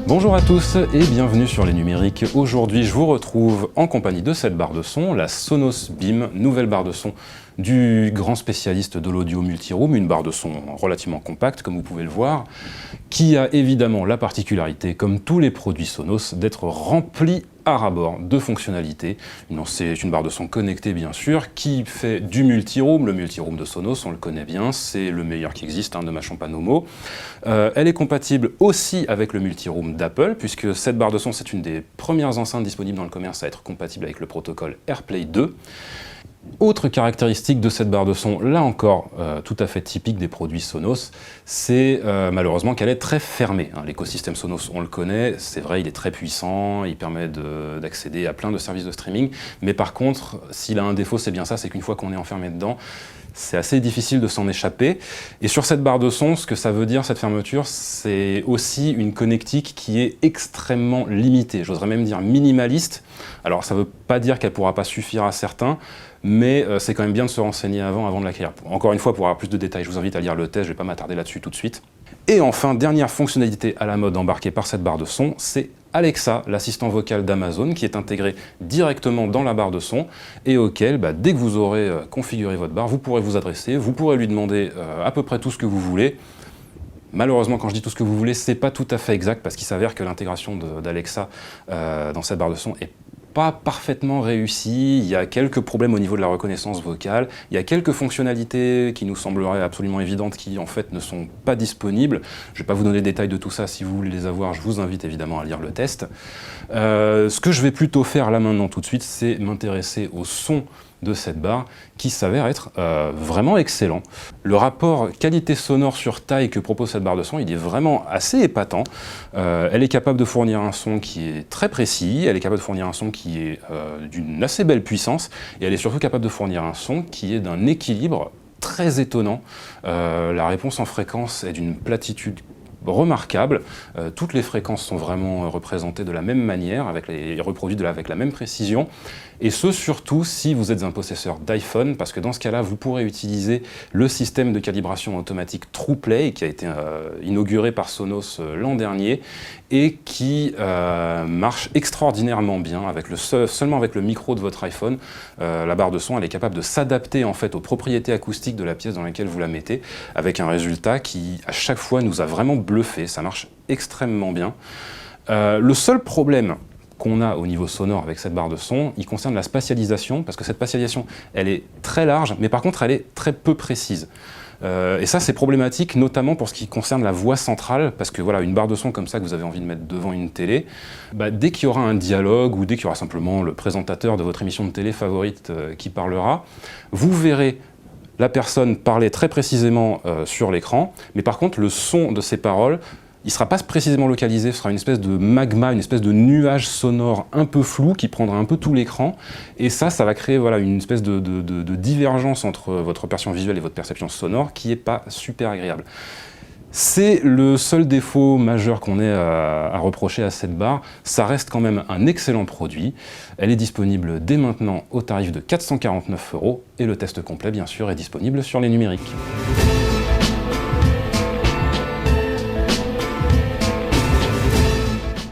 Bonjour à tous et bienvenue sur Les Numériques. Aujourd'hui, je vous retrouve en compagnie de cette barre de son, la Sonos Beam, nouvelle barre de son du grand spécialiste de l'audio multiroom, une barre de son relativement compacte, comme vous pouvez le voir, qui a évidemment la particularité, comme tous les produits Sonos, d'être remplie à ras-bord de fonctionnalités. C'est une barre de son connectée bien sûr, qui fait du multiroom. Le multiroom de Sonos, on le connaît bien, c'est le meilleur qui existe, ne mâchons pas nos mots. Elle est compatible aussi avec le multiroom d'Apple, puisque cette barre de son, c'est une des premières enceintes disponibles dans le commerce à être compatible avec le protocole AirPlay 2. Autre caractéristique de cette barre de son, là encore tout à fait typique des produits Sonos, c'est malheureusement qu'elle est très fermée. L'écosystème Sonos, on le connaît, c'est vrai, il est très puissant, il permet d'accéder à plein de services de streaming, mais par contre, s'il a un défaut, c'est bien ça, c'est qu'une fois qu'on est enfermé dedans, c'est assez difficile de s'en échapper. Et sur cette barre de son, ce que ça veut dire, cette fermeture, c'est aussi une connectique qui est extrêmement limitée, j'oserais même dire minimaliste. Alors ça ne veut pas dire qu'elle ne pourra pas suffire à certains, mais c'est quand même bien de se renseigner avant de l'acquérir. Encore une fois, pour avoir plus de détails, je vous invite à lire le test, je ne vais pas m'attarder là-dessus tout de suite. Et enfin, dernière fonctionnalité à la mode embarquée par cette barre de son, c'est Alexa, l'assistant vocal d'Amazon, qui est intégré directement dans la barre de son et auquel, dès que vous aurez configuré votre barre, vous pourrez vous adresser, vous pourrez lui demander à peu près tout ce que vous voulez. Malheureusement, quand je dis tout ce que vous voulez, c'est pas tout à fait exact, parce qu'il s'avère que l'intégration d'Alexa dans cette barre de son est pas parfaitement réussi, il y a quelques problèmes au niveau de la reconnaissance vocale, il y a quelques fonctionnalités qui nous sembleraient absolument évidentes qui en fait ne sont pas disponibles. Je ne vais pas vous donner les détails de tout ça, si vous voulez les avoir, je vous invite évidemment à lire le test. Ce que je vais plutôt faire là maintenant tout de suite, c'est m'intéresser au son de cette barre qui s'avère être vraiment excellent. Le rapport qualité sonore sur taille que propose cette barre de son, il est vraiment assez épatant. Elle est capable de fournir un son qui est très précis, elle est capable de fournir un son qui est d'une assez belle puissance, et elle est surtout capable de fournir un son qui est d'un équilibre très étonnant. La réponse en fréquence est d'une platitude remarquable. Toutes les fréquences sont vraiment représentées de la même manière, reproduites avec la même précision, et ce surtout si vous êtes un possesseur d'iPhone, parce que dans ce cas-là, vous pourrez utiliser le système de calibration automatique TruePlay, qui a été inauguré par Sonos l'an dernier, et qui marche extraordinairement bien, seulement avec le micro de votre iPhone. La barre de son, elle est capable de s'adapter en fait aux propriétés acoustiques de la pièce dans laquelle vous la mettez, avec un résultat qui, à chaque fois, nous a vraiment bluffé. Ça marche extrêmement bien. Le seul problème qu'on a au niveau sonore avec cette barre de son, il concerne la spatialisation, parce que cette spatialisation, elle est très large, mais par contre, elle est très peu précise. Et ça, c'est problématique, notamment pour ce qui concerne la voix centrale, parce que voilà, une barre de son comme ça que vous avez envie de mettre devant une télé, dès qu'il y aura un dialogue ou dès qu'il y aura simplement le présentateur de votre émission de télé favorite qui parlera, vous verrez la personne parler très précisément sur l'écran, mais par contre, le son de ses paroles, il ne sera pas précisément localisé, ce sera une espèce de magma, une espèce de nuage sonore un peu flou qui prendra un peu tout l'écran. Et ça va créer une espèce de divergence entre votre perception visuelle et votre perception sonore qui n'est pas super agréable. C'est le seul défaut majeur qu'on ait à reprocher à cette barre. Ça reste quand même un excellent produit. Elle est disponible dès maintenant au tarif de 449 € et le test complet, bien sûr, est disponible sur Les Numériques.